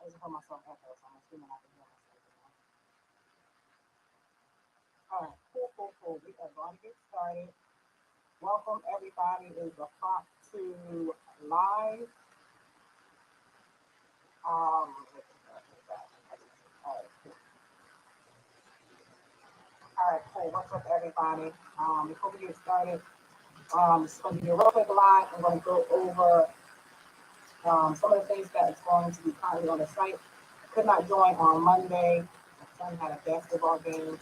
I just heard myself echo, so I'm assuming I can hear myself. All right, cool, cool, cool. We are going to get started. Welcome, everybody. Is the prompt to live. Um, all right, cool. What's up, everybody? Before we get started, this is going to be a real quick live. I'm going to go over some of the things that is going to be currently on the site. Could not join on Monday. My son had a basketball game.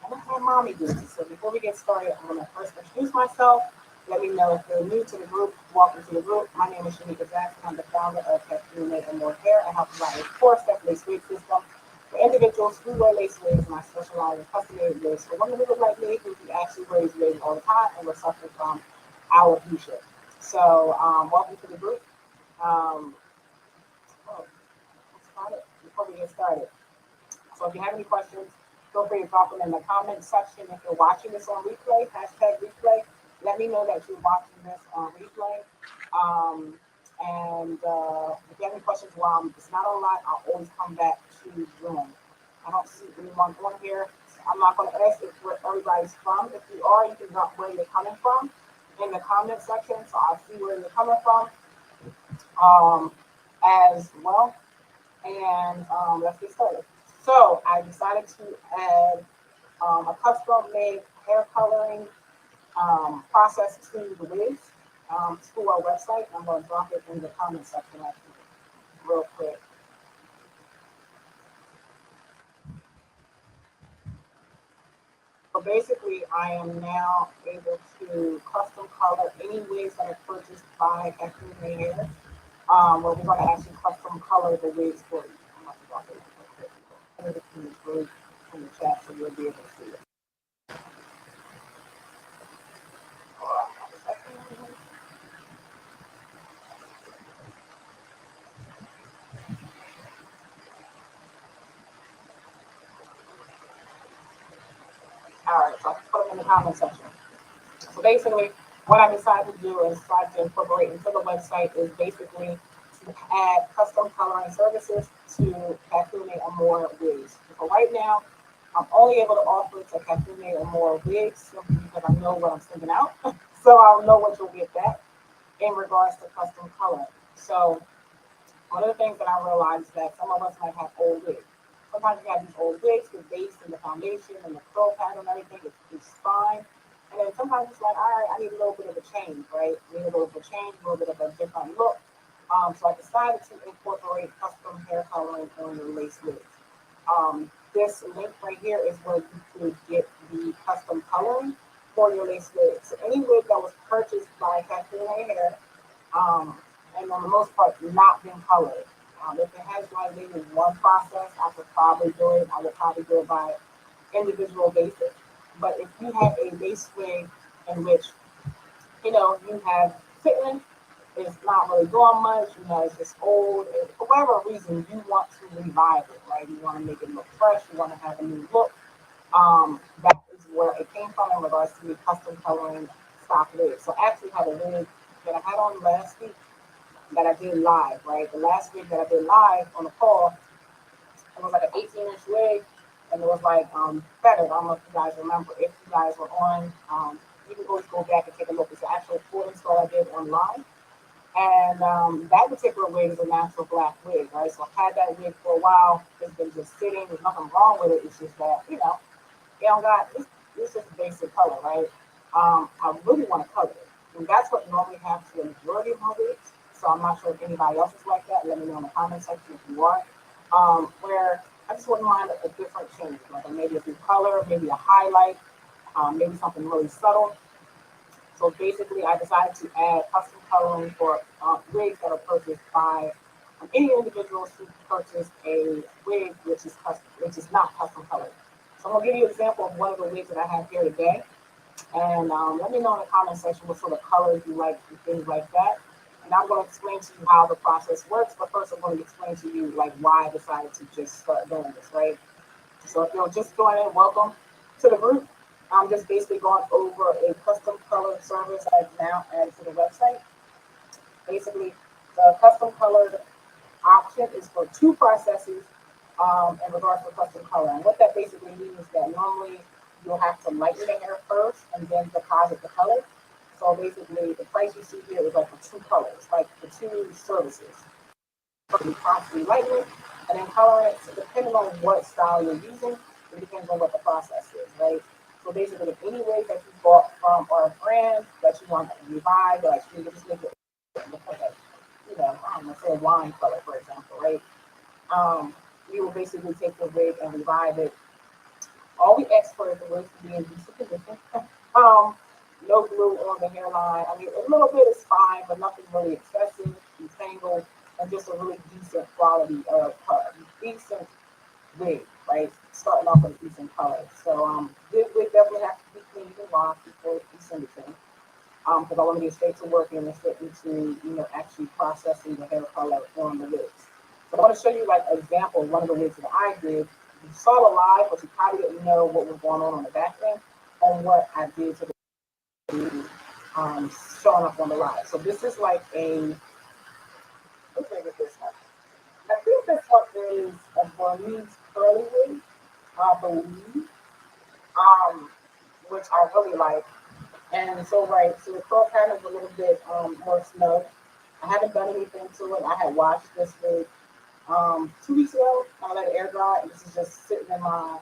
And I had mommy duties. So before we get started, I'm going to first introduce myself. Let me know if you're new to the group. Welcome to the group. My name is Shanika Jackson. I'm the founder of Kafune and Amor Hair. I help provide a four-step lace wig system for individuals who wear lace wigs, and I specialize in custom-made wigs for women who look like me, who actually wear these wigs all the time and we're suffering from alopecia. So, welcome to the group. Um, oh, let's start it before we get started. So if you have any questions, feel free to drop them in the comment section. If you're watching this on replay, hashtag replay, let me know that you're watching this on replay. And if you have any questions while it's not on live, I'll always come back to Zoom. I don't see anyone on here. I'm not going to ask if where everybody's from. If you are, you can drop where you're coming from in the comment section, so I'll see where you're coming from as well. And let's get started. So I decided to add a custom made hair coloring process to the wigs to our website. I'm going to drop it in the comment section actually, real quick. So basically, I am now able to custom color any wigs that are purchased by Kafune Hair. Where we're going to actually custom color the wigs for you. I'm going to drop it real quick. Put it in the group in the chat so you'll be able to see it. All right, so I can put them in the comment section. So basically, what I decided to do is try to incorporate into the website is basically to add custom coloring services to Kafune Amor wigs. So right now, I'm only able to offer it to Kafune Amor wigs simply because I know what I'm sending out. So I'll know what you'll get back in regards to custom coloring. So one of the things that I realized is that some of us might have old wigs. Sometimes you have these old wigs, the base and the foundation and the curl pattern and everything is fine. And then sometimes it's like, all right, I need a little bit of a change, right? I need a little bit of change, a little bit of a different look. So I decided to incorporate custom hair coloring on your lace wigs. This link right here is where you could get the custom coloring for your lace wigs. So any wig that was purchased by Kafune Hair, um, and on the most part, not been colored. If it has like maybe one process, I could probably do it. I would probably do it by individual basis. But if you have a base wig in which you have fitting, it's not really doing much, it's just old, and for whatever reason, you want to revive it, right? You want to make it look fresh, you want to have a new look. That is where it came from in regards to the custom coloring stock wig. So I actually had a wig that I had on last week that I did live, right? The last wig that I did live on the call, it was like an 18-inch wig, and it was like feathered. I don't know if you guys remember. If you guys were on, you can always go back and take a look. It's an actual full install I did online. And that particular wig is a natural black wig, right? So I've had that wig for a while. It's been just sitting. There's nothing wrong with it. It's just that, it don't got, it's just a basic color, right? I really want to color it. And that's what normally happens to the majority of my wigs. So I'm not sure if anybody else is like that. Let me know in the comment section if you are. Where I just wouldn't mind a different change, like maybe a new color, maybe a highlight, maybe something really subtle. So basically, I decided to add custom coloring for wigs that are purchased by any individuals who purchase a wig which is not custom colored. So I'm gonna give you an example of one of the wigs that I have here today, and let me know in the comment section what sort of colors you like and things like that. And I'm going to explain to you how the process works, but first I'm going to explain to you like why I decided to just start doing this, right? So if you're just joining, welcome to the group. I'm just basically going over a custom colored service I've now added to the website. Basically, the custom colored option is for two processes in regards to custom color. And what that basically means is that normally you'll have to lighten the hair first and then deposit the color. So basically, the price you see here is like for two colors, like for two services. You possibly lighten it and then color it. So depending on what style you're using, it depends on what the process is, right? So basically, if any way that you bought from our brand that you want to revive, like you just make it, you know, I don't know, say a wine color, for example, right? You will basically take the wig and revive it. All we ask for is the wig to be in decent condition. um, no glue on the hairline. I mean, a little bit is fine, but nothing really excessive, detangled, and just a really decent quality of decent wig, right? Starting off with a decent color. So this wig definitely has to be cleaned and washed before you send it to them. Because I want to get straight to work and straight into, you know, actually processing the hair color on the wigs. So I want to show you like an example of one of the wigs that I did. You saw it live, but you probably didn't know what was going on the back end and what I did to the showing up on the live. So this is like a, let's look at this one. I think this one is a Burmese curly wig, I believe, which I really like. And so, right, so the curl pattern is a little bit more snug. I haven't done anything to it. I had washed this wig 2 weeks ago. I let it air dry, and this is just sitting in my,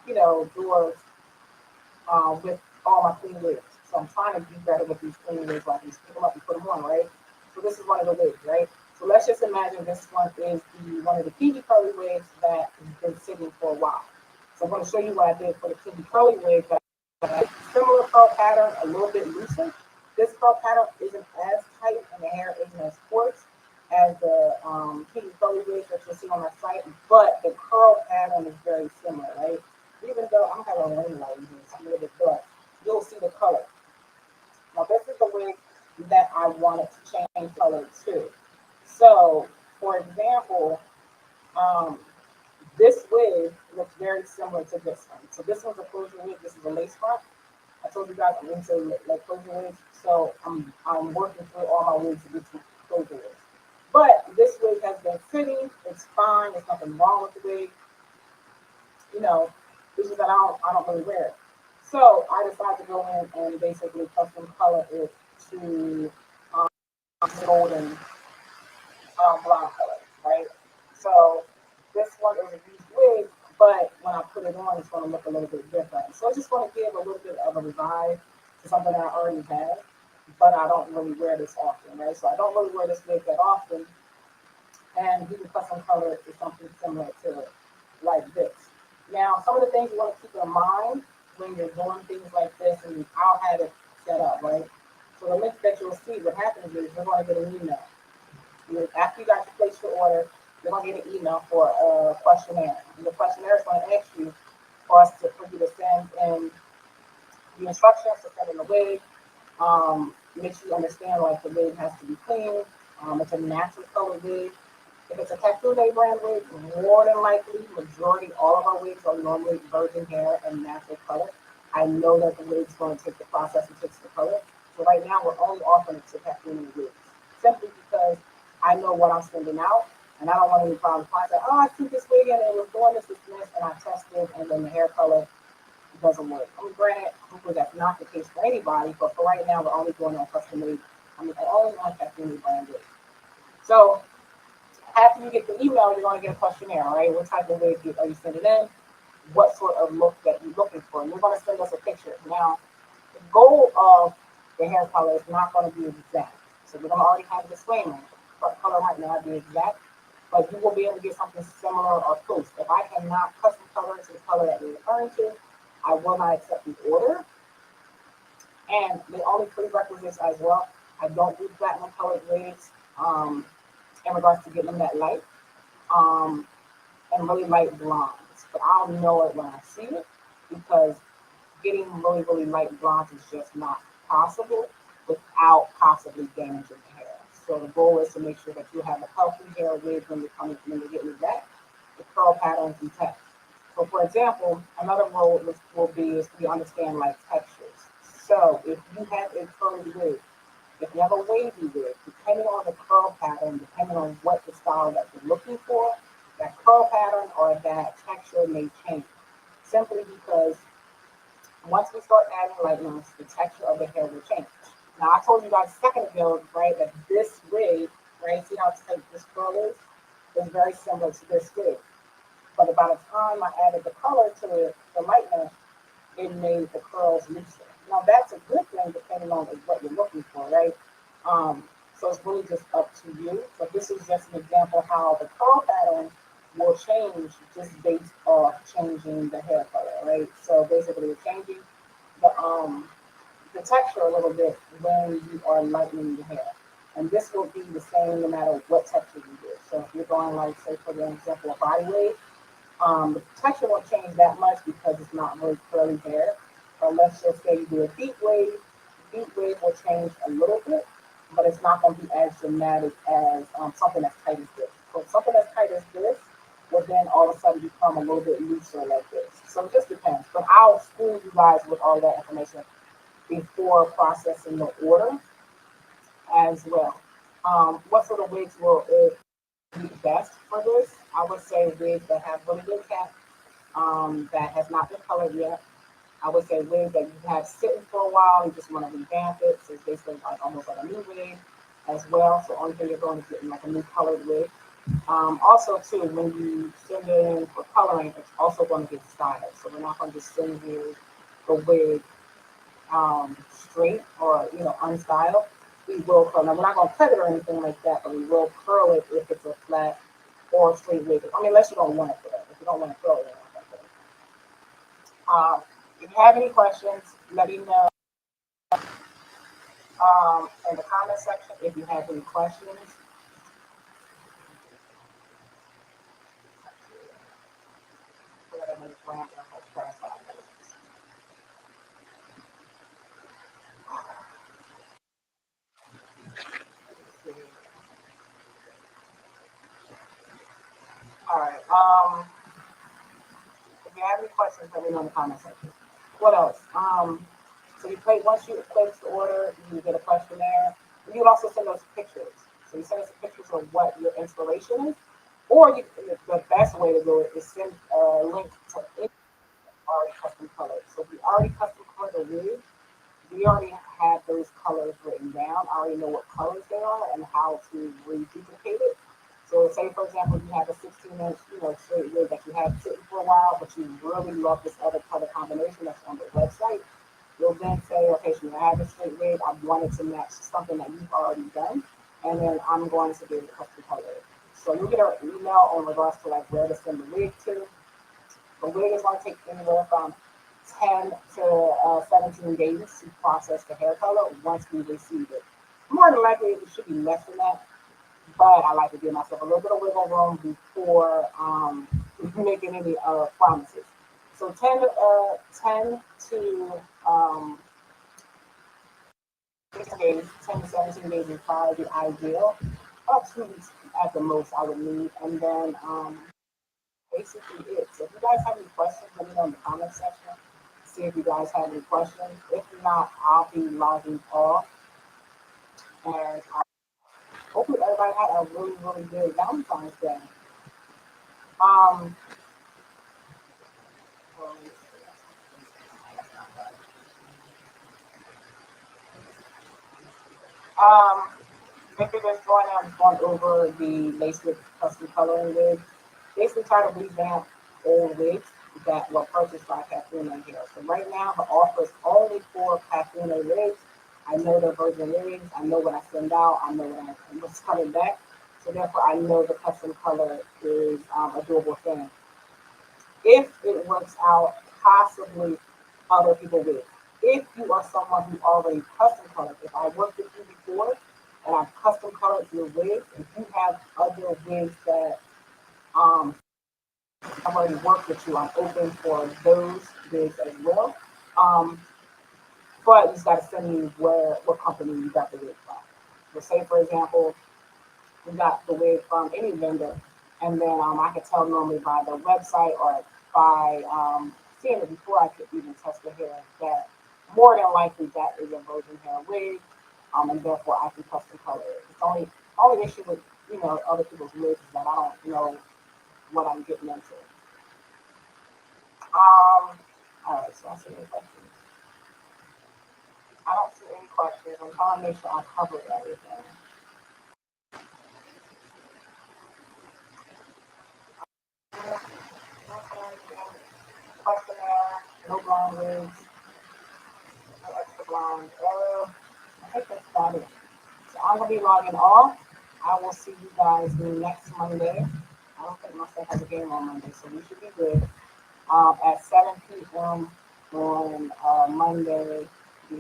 you know, drawers with all my clean wigs. So I'm trying to be better with these clean wigs, like you pick them up and put them on, right? So this is one of the wigs, right? So let's just imagine this one is one of the kinky curly wigs that has been sitting for a while. So I'm going to show you what I did for the kinky curly wig. Similar curl pattern, a little bit looser. This curl pattern isn't as tight and the hair isn't as coarse as the kinky curly wigs that you'll see on our site, but the curl pattern is very similar, right? Even though I'm having a ring light in here, it's a little bit dark, you'll see the color. Now this is the wig that I wanted to change color to. So, for example, um, this wig looks very similar to this one. So this one's a closure wig. This is a lace front. I told you guys I'm into like closure wigs, so I'm working through all my wigs to get to closure wigs. But this wig has been sitting. It's fine. There's nothing wrong with the wig. You know, it's just that I don't really wear it. So I decided to go in and basically custom color it to golden blonde color, right? So this one is a used wig, but when I put it on, it's going to look a little bit different. So I just want to give a little bit of a revive to something that I already have, but I don't really wear this often, right? So I don't really wear this wig that often, and you can custom color it to something similar to like this. Now, some of the things you want to keep in mind when you're doing things like this, and I'll have it set up, right? So the link that you'll see, what happens is you're going to get an email. After you got your place your order, you're going to get an email for a questionnaire. And the questionnaire is going to ask you for you to send in the instructions to send in the wig. Make sure you understand like the wig has to be clean. It's a natural color wig. If it's a Kafune brand wig, more than likely, majority, all of our wigs are normally virgin hair and natural color. I know that the wig's going to take the process and takes the color. So right now, we're only offering it to Kafune wigs, simply because I know what I'm sending out, and I don't want any problems. I say, oh, I see this wig and it was doing this, and I tested, and then the hair color doesn't work. I mean, granted, hopefully that's not the case for anybody, but for right now, we're only going on custom made. I mean, I only want Kafune brand wigs. So after you get the email, you're going to get a questionnaire, right? What type of wig are you sending in? What sort of look that you're looking for? And you're going to send us a picture. Now, the goal of the hair color is not going to be exact. So we're going to already have a disclaimer. But color might not be exact, but you will be able to get something similar or close. If I cannot custom color to the color that you're referring to, I will not accept the order. And the only prerequisites as well, I don't do platinum colored wigs in regards to getting them that light and really light blondes. But I'll know it when I see it because getting really, really light blondes is just not possible without possibly damaging the hair. So the goal is to make sure that you have a healthy hair wig when you're getting it back. The curl pattern is intact. So for example, another role will be is to understand like textures. So if you have a curly wig If you have a wavy wig, depending on the curl pattern, depending on what the style that you're looking for, that curl pattern or that texture may change. Simply because once we start adding lightness, the texture of the hair will change. Now, I told you guys a second ago, right, that this wig, right, see how tight this curl is very similar to this wig. But by the time I added the color to it, the lightness, it made the curls looser. Now, that's a good thing depending on what you're looking for, right? Um, so it's really just up to you. But this is just an example how the curl pattern will change just based off changing the hair color, right? So basically, it's changing the texture a little bit when you are lightening the hair. And this will be the same no matter what texture you do. So if you're going like, say, for example, a body wave, the texture won't change that much because it's not really curly hair. But let's just say you do a deep wave. Deep wave will change a little bit, but it's not going to be as dramatic as something as tight as this. So something as tight as this will then all of a sudden become a little bit looser like this. So it just depends. But I'll school you guys with all that information before processing the order as well. What sort of wigs will it be best for this? I would say wigs that have really good cap, that has not been colored yet. I would say wigs that you have sitting for a while, you just want to revamp it. So it's basically like almost like a new wig as well. So only thing you're going to get like a new colored wig. Also too, when you send it in for coloring, it's also going to get styled. So we're not going to just send you the wig straight or unstyled. We will curl. Now we're not going to cut it or anything like that, but we will curl it if it's a flat or straight wig. I mean, unless you don't want it for that. If you don't want to curl it, if you have any questions, let me know in the comment section. If you have any questions, all right. If you have any questions, let me know in the comment section. What else? So you play once you place the order, you get a questionnaire. You can also send us pictures. So you send us pictures of what your inspiration is, or the best way to do it is send a link to any already custom colors. So if you already custom colored a wig, we already have those colors written down. I already know what colors they are and how to reduplicate it. So say for example you have a 16-inch, straight wig that you have sitting for a while, but you really love this other color combination that's on the website. You'll then say, okay, so I have a straight wig. I wanted to match something that you've already done, and then I'm going to do the custom color. So you get an email on regards to like where to send the wig to. The wig is going to take anywhere from 10 to 17 days to process the hair color once we receive it. More than likely, it should be less than that, but I like to give myself a little bit of wiggle room before making any promises. So 10 to 6 days, 10 to 17 days is probably the ideal. About 2 weeks at the most I would need. And then basically it. So if you guys have any questions, let me know in the comment section. See if you guys have any questions. If not, I'll be logging off. And hopefully everybody had a really, really good Valentine's Day. Um, um, if you're just going on, going over the lace with custom coloring wig, basically try to revamp old wigs that were purchased by Kafune here. So right now the offer is only for Kafune wigs. I know the virgin wigs. I know what I send out. I know what's coming back. So therefore I know the custom color is a doable thing. If it works out, possibly other people will. If you are someone who already custom colored, if I worked with you before and I've custom colored your wigs, if you have other wigs that I've already worked with you, I'm open for those wigs as well. Um, but you just got to send me what company you got the wig from. So say for example, you got the wig from any vendor, and then I could tell normally by the website or by seeing it before I could even test the hair that more than likely that is a virgin hair wig. and therefore I can custom color it. It's only issue with other people's wigs is that I don't know what I'm getting into. All right, so I see any questions. I don't see any questions. I'm trying to make sure I covered everything. Questionnaire, no blonde wigs, no extra blonde. I think that's about it. So I'm gonna be logging off. I will see you guys next Monday. I don't think my son has a game on Monday, so we should be good. At 7 p.m. on Monday, the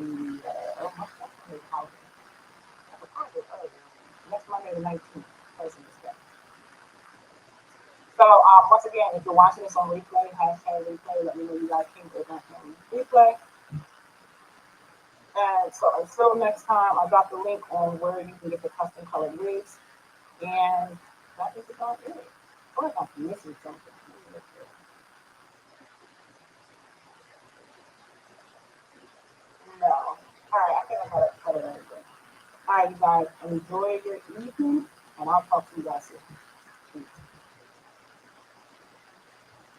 next Monday the 19th. So once again, if you're watching this on replay, hashtag replay, let me know you guys came to event on replay. And so until next time, I'll drop the link on where you can get the custom colored wigs. And that is about it. I feel like I'm missing something. No. All right, I think I got it covered everything. All right, you guys, enjoy your evening, and I'll talk to you guys soon. Peace.